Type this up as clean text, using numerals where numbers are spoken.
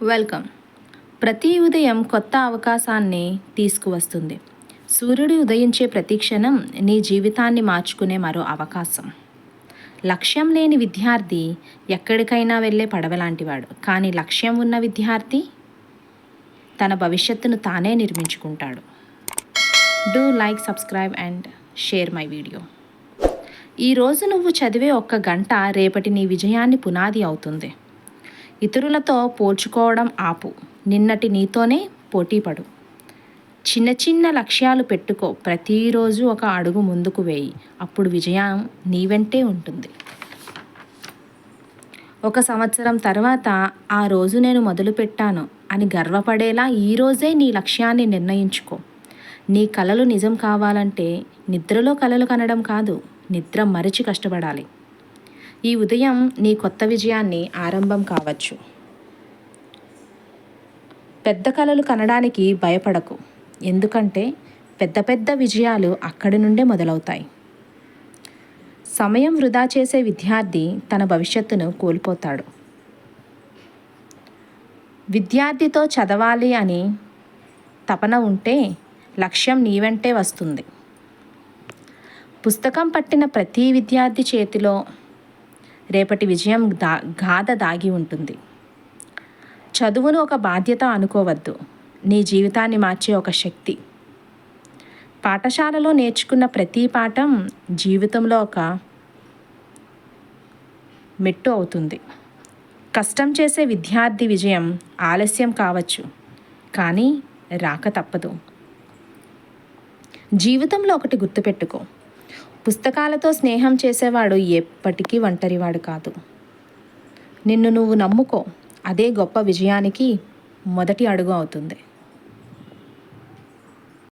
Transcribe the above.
Welcome. ప్రతి ఉదయం కొత్త అవకాశాన్ని తీసుకువస్తుంది. సూర్యుడు ఉదయించే ప్రతి క్షణం నీ జీవితాన్ని మార్చుకునే మరో అవకాశం. లక్ష్యం లేని విద్యార్థి ఎక్కడికైనా వెళ్ళే పడవలాంటివాడు. కానీ లక్ష్యం ఉన్న విద్యార్థి తన భవిష్యత్తును తానే నిర్మించుకుంటాడు. Do like, subscribe and share my video. ఈరోజు నువ్వు చదివే ఒక్క గంట రేపటి నీ విజయాన్ని పునాది అవుతుంది. ఇతరులతో పోల్చుకోవడం ఆపు. నిన్నటి నీతోనే పోటీపడు. చిన్న చిన్న లక్ష్యాలు పెట్టుకో. ప్రతిరోజు ఒక అడుగు ముందుకు వేయి. అప్పుడు విజయం నీ వెంటే ఉంటుంది. 1 సంవత్సరం తర్వాత ఆ రోజు నేను మొదలుపెట్టాను అని గర్వపడేలా ఈరోజే నీ లక్ష్యాన్ని నిర్ణయించుకో. నీ కలలు నిజం కావాలంటే నిద్రలో కలలు కనడం కాదు, నిద్ర మరిచి కష్టపడాలి. ఈ ఉదయం నీ కొత్త విజయాన్ని ఆరంభం కావచ్చు. పెద్ద కలలు కనడానికి భయపడకు. ఎందుకంటే పెద్ద పెద్ద విజయాలు అక్కడి నుండే మొదలవుతాయి. సమయం వృధా చేసే విద్యార్థి తన భవిష్యత్తును కోల్పోతాడు. విద్యార్థితో చదవాలి అని తపన ఉంటే లక్ష్యం నీ వెంటే వస్తుంది. పుస్తకం పట్టిన ప్రతి విద్యార్థి చేతిలో రేపటి విజయం గాథ దాగి ఉంటుంది. చదువును ఒక బాధ్యత అనుకోవద్దు, నీ జీవితాన్ని మార్చే ఒక శక్తి. పాఠశాలలో నేర్చుకున్న ప్రతి పాఠం జీవితంలో ఒక మెట్టు అవుతుంది. కష్టం చేసే విద్యార్థి విజయం ఆలస్యం కావచ్చు, కానీ రాక తప్పదు. జీవితంలో ఒకటి గుర్తుపెట్టుకో, పుస్తకాలతో స్నేహం చేసేవాడు ఎప్పటికీ ఒంటరివాడు కాదు. నిన్ను నువ్వు నమ్ముకో, అదే గొప్ప విజయానికి మొదటి అడుగు అవుతుంది.